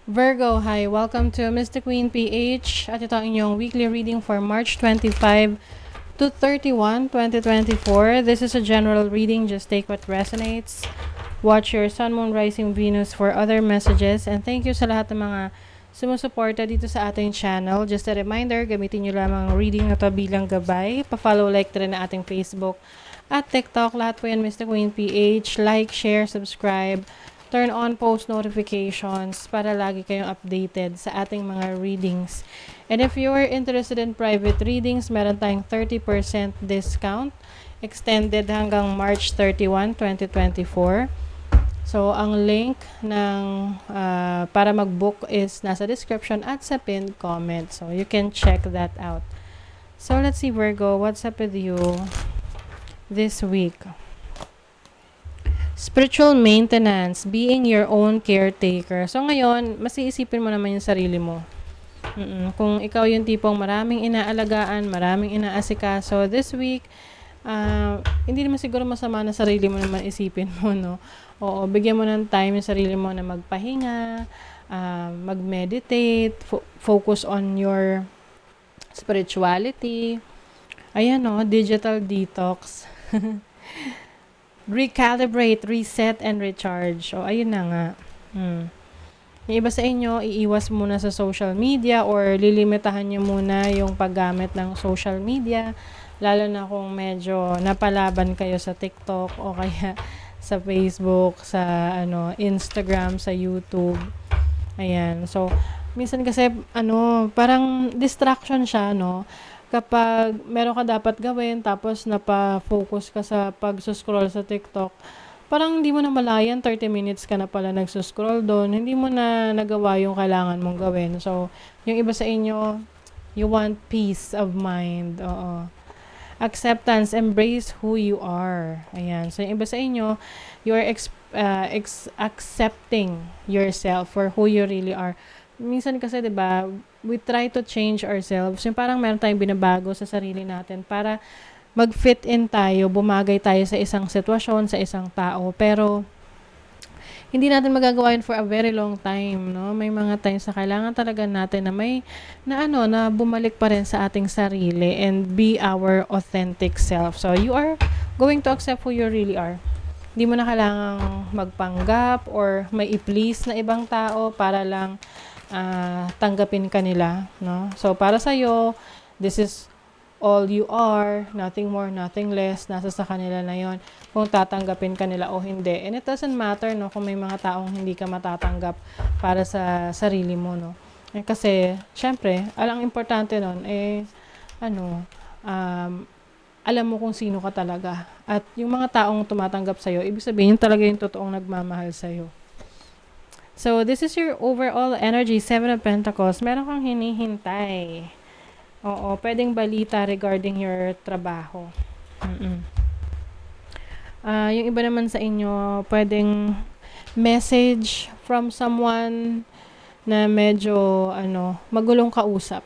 Virgo, hi. Welcome to Mystic Queen PH at ito ang inyong weekly reading for March 25 to 31, 2024. This is a general reading. Just take what resonates. Watch your Sun, Moon, Rising, Venus for other messages. And thank you sa lahat ng mga sumusuporta dito sa ating channel. Just a reminder, gamitin nyo lamang ang reading na to bilang gabay. Pa-follow, like rin na ating Facebook at TikTok. Lahat po yan, Mystic Queen PH. Like, share, subscribe. Turn on post notifications para lagi kayong updated sa ating mga readings. And if you are interested in private readings, meron tayong 30% discount extended hanggang March 31, 2024. So, ang link ng para mag-book is nasa description at sa pinned comment. So, you can check that out. So, let's see, Virgo, what's up with you this week? Spiritual maintenance, being your own caretaker. So ngayon, mas iisipin mo naman yung sarili mo. Kung ikaw yung tipong maraming inaalagaan, maraming inaasikaso, this week, hindi naman siguro masama na sarili mo naman isipin mo, no? Oo, bigyan mo ng time yung sarili mo na magpahinga, mag-meditate, focus on your spirituality. Ayan, no? Digital detox. Recalibrate, reset, and recharge. O, ayun na nga. Yung iba sa inyo, iiwas muna sa social media or lilimitahan nyo muna yung paggamit ng social media. Lalo na kung medyo napalaban kayo sa TikTok o kaya sa Facebook, sa Instagram, sa YouTube. Ayan. So, minsan kasi, parang distraction siya, no? Kapag meron ka dapat gawin, tapos napa-focus ka sa pag-scroll sa TikTok, parang hindi mo na malayan, 30 minutes ka na pala nag-scroll doon, hindi mo na nagawa yung kailangan mong gawin. So, yung iba sa inyo, you want peace of mind. Oo. Acceptance, embrace who you are. Ayan. So, yung iba sa inyo, you are accepting yourself for who you really are. Minsan kasi, 'di ba, we try to change ourselves. Yung parang meron tayong binabago sa sarili natin para mag-fit in tayo, bumagay tayo sa isang sitwasyon, sa isang tao. Pero hindi natin magagawa yun for a very long time, no? May mga times na kailangan talaga natin na bumalik pa rin sa ating sarili and be our authentic self. So you are going to accept who you really are. Hindi mo na kailangang magpanggap or may i-please na ibang tao para lang tanggapin ka nila, no? So, para sa'yo, this is all you are, nothing more, nothing less, nasa sa kanila na yon kung tatanggapin ka nila o hindi. And it doesn't matter, no, kung may mga taong hindi ka matatanggap para sa sarili mo, no? Kasi, syempre, ang importante nun, alam mo kung sino ka talaga. At yung mga taong tumatanggap sa'yo, ibig sabihin, talaga yung totoong nagmamahal sa'yo. So, this is your overall energy, 7 of Pentacles. Meron kang hinihintay. Oo, pwedeng balita regarding your trabaho. Yung iba naman sa inyo, pwedeng message from someone na medyo, magulong kausap.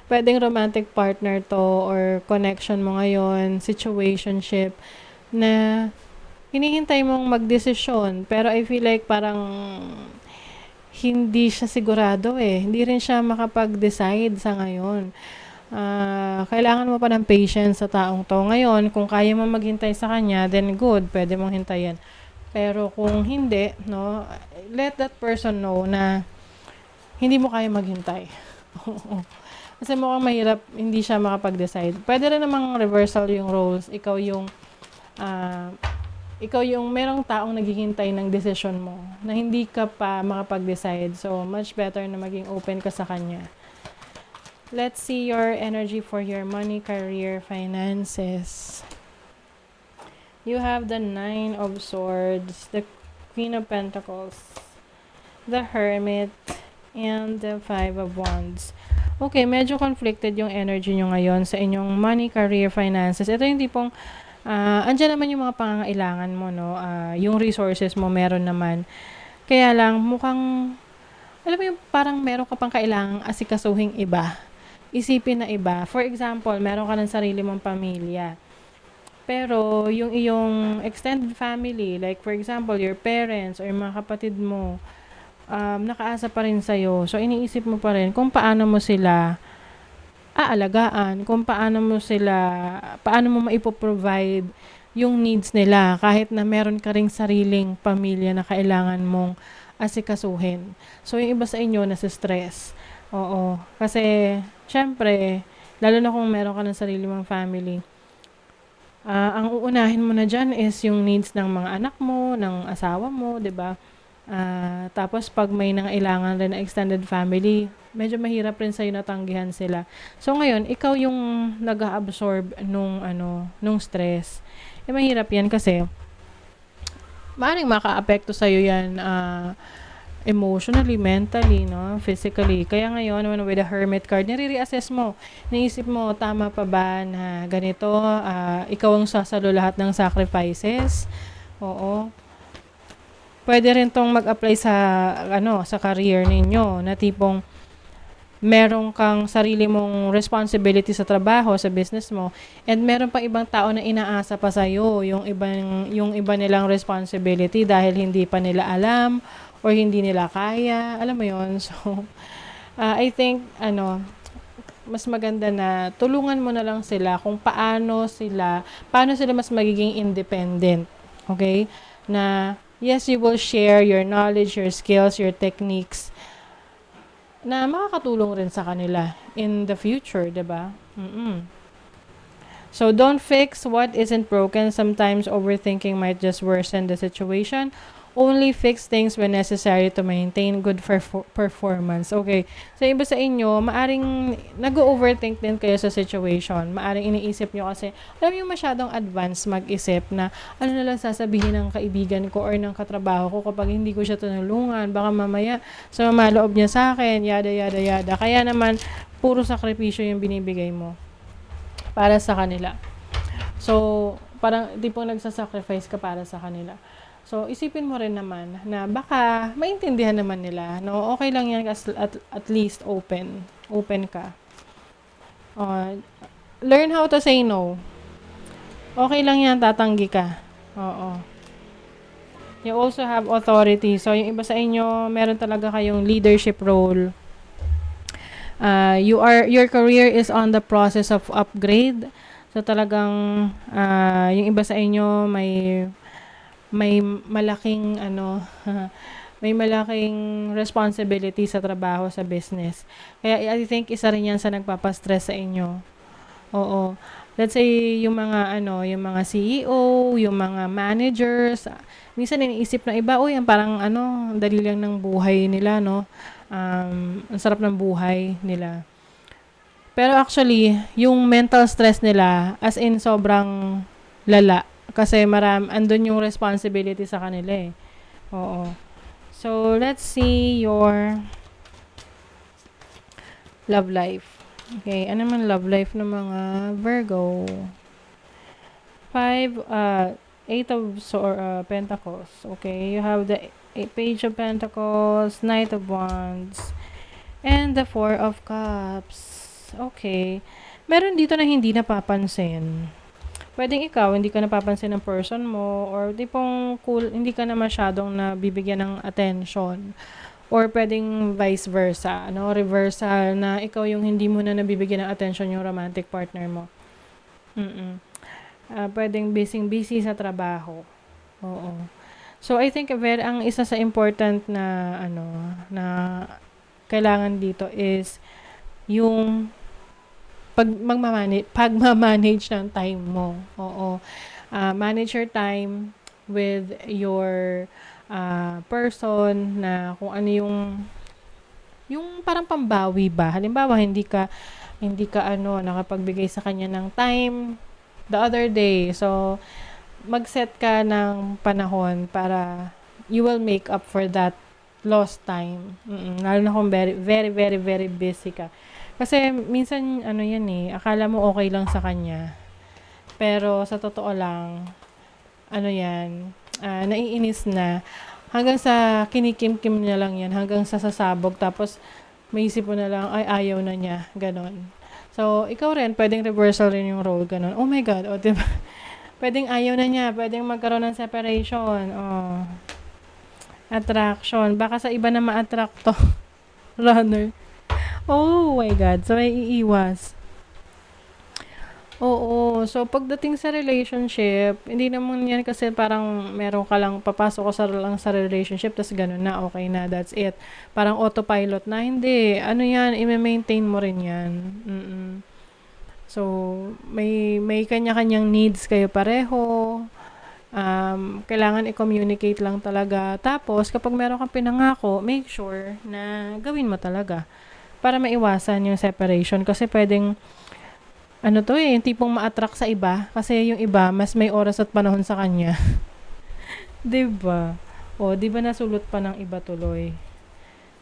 Pwedeng romantic partner to or connection mo ngayon, situationship, na hinihintay mong magdesisyon, pero I feel like parang hindi siya sigurado eh. Hindi rin siya makapag-decide sa ngayon. Kailangan mo pa ng patience sa taong to. Ngayon, kung kaya mo maghintay sa kanya, then good, pwede mong hintayin. Pero kung hindi, no, let that person know na hindi mo kaya maghintay. Kasi mukhang mahirap, hindi siya makapag-decide. Pwede rin namang reversal yung roles. Ikaw yung merong taong naghihintay ng decision mo na hindi ka pa makapag-decide. So, much better na maging open ka sa kanya. Let's see your energy for your money, career, finances. You have the 9 of Swords, the Queen of Pentacles, the Hermit, and the 5 of Wands. Okay, medyo conflicted yung energy nyo ngayon sa inyong money, career, finances. Ito yung tipong andyan naman yung mga pangangailangan mo, no? Yung resources mo, meron naman. Kaya lang, mukhang, alam mo yung parang meron ka pang kailangang asikasuhing iba. Isipin na iba. For example, meron ka ng sarili mong pamilya. Pero, yung iyong extended family, like for example, your parents or yung mga kapatid mo, nakaasa pa rin sa'yo. So, iniisip mo pa rin kung paano mo sila aalagaan, kung paano mo maipoprovide yung needs nila kahit na meron ka ring sariling pamilya na kailangan mong asikasuhin. So, yung iba sa inyo nasa stress. Oo. Kasi, syempre, lalo na kung meron ka ng sarili mong family, ang uunahin mo na dyan is yung needs ng mga anak mo, ng asawa mo, 'di ba? Tapos pag may nangailangan rin na extended family, medyo mahirap rin sa'yo natanggihan sila. So ngayon, ikaw yung nag-absorb nung stress. Mahirap yan kasi maaaring makaapekto sa'yo yan emotionally, mentally, no? Physically. Kaya ngayon, with the Hermit card, nire-reassess mo. Naisip mo, tama pa ba na ganito? Ikaw ang sasalo lahat ng sacrifices? Oo. Pwede rin tong mag-apply sa career ninyo, na tipong meron kang sarili mong responsibility sa trabaho, sa business mo, and meron pa ibang tao na inaasa pa sa'yo yung iba nilang responsibility dahil hindi pa nila alam or hindi nila kaya. Alam mo yon. So, I think, mas maganda na tulungan mo na lang sila kung paano sila mas magiging independent. Okay? Na, yes, you will share your knowledge, your skills, your techniques na makakatulong rin sa kanila in the future, 'di ba? So don't fix what isn't broken. Sometimes overthinking might just worsen the situation. Only fix things when necessary to maintain good performance. Okay. So iba sa inyo, maaring nag-overthink din kayo sa situation. Maaring iniisip nyo kasi, alam nyo masyadong advance mag-isip na ano na lang sasabihin ng kaibigan ko or ng katrabaho ko kapag hindi ko siya tinulungan. Baka mamaya sa mamaloob niya sa akin, yada yada yada. Kaya naman, puro sakripisyo yung binibigay mo para sa kanila. So, parang di po nagsasacrifice ka para sa kanila. So, isipin mo rin naman na baka maintindihan naman nila. No? Okay lang yan at least open. Open ka. Learn how to say no. Okay lang yan, tatanggi ka. Oo. You also have authority. So, yung iba sa inyo, meron talaga kayong leadership role. Your career is on the process of upgrade. So, talagang yung iba sa inyo may malaking may malaking responsibility sa trabaho, sa business. Kaya I think isa rin yan sa nagpapastress sa inyo. Oo. Let's say yung mga CEO, yung mga managers, minsan iniisip na iba, yan parang dali lang ng buhay nila, no? Ang sarap ng buhay nila. Pero actually, yung mental stress nila, as in sobrang lala. Kasi andun yung responsibility sa kanila eh. Oo. So, let's see your love life. Okay, ano man love life ng mga Virgo? 8 of Pentacles. Okay, you have the Page of Pentacles, Knight of Wands, and the 4 of Cups. Okay. Meron dito na hindi napapansin. Pwedeng ikaw, hindi ka napapansin ng person mo, or tipong hindi ka na masyadong nabibigyan ng attention. Or pwedeng vice versa, reversal na ikaw yung hindi mo na nabibigyan ng attention yung romantic partner mo. Pwedeng busy sa trabaho. Oo. So, I think ang isa sa important na, na kailangan dito is yung pagmamanage ng time mo. Oo. Manage your time with your person na kung ano yung parang pambawi ba. Halimbawa, hindi ka nakapagbigay sa kanya ng time the other day. So, mag-set ka ng panahon para you will make up for that lost time. Lalo na kung very, very, very, very busy ka. Kasi minsan yan akala mo okay lang sa kanya. Pero sa totoo lang naiinis na hanggang sa kinikim-kim niya lang yan, hanggang sa sasabog, tapos may isip mo na lang ay ayaw na niya, ganon. So ikaw rin pwedeng reversal rin yung role, ganon. Oh my god, diba? Pwedeng ayaw na niya, pwedeng magkaroon ng separation. Attraction. Baka sa iba na ma-attract to. Runner. Oh my God. So, may iiwas. Oo. So, pagdating sa relationship, hindi naman yan kasi parang meron ka lang, papasok ka lang sa relationship, tas ganun na, okay na, that's it. Parang autopilot na, hindi. Ano yan, i-maintain mo rin yan. Mm-mm. So, may kanya-kanyang needs kayo pareho. Kailangan i-communicate lang talaga. Tapos, kapag meron kang pinangako, make sure na gawin mo talaga para maiwasan yung separation. Kasi pwedeng, ano to eh, yung tipong ma-attract sa iba. Kasi yung iba, mas may oras at panahon sa kanya. 'Di ba? O, 'di ba nasulot pa ng iba tuloy?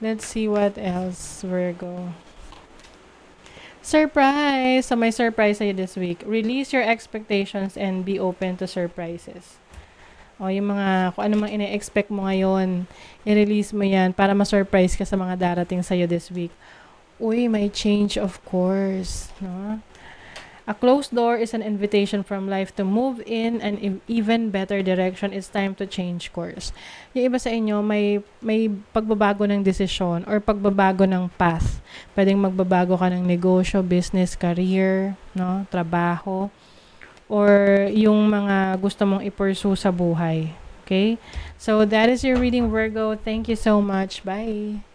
Let's see what else, Virgo. Surprise! So, may surprise sa'yo this week. Release your expectations and be open to surprises. O, yung mga, kung ano mang ine-expect mo ngayon, i-release mo yan para ma-surprise ka sa mga darating sa'yo this week. Uy, may change of course, no? A closed door is an invitation from life to move in an even better direction. It's time to change course. Yung iba sa inyo, may pagbabago ng desisyon or pagbabago ng path. Pwedeng magbabago ka ng negosyo, business, career, no, trabaho, or yung mga gusto mong i-pursue sa buhay. Okay? So, that is your reading, Virgo. Thank you so much. Bye!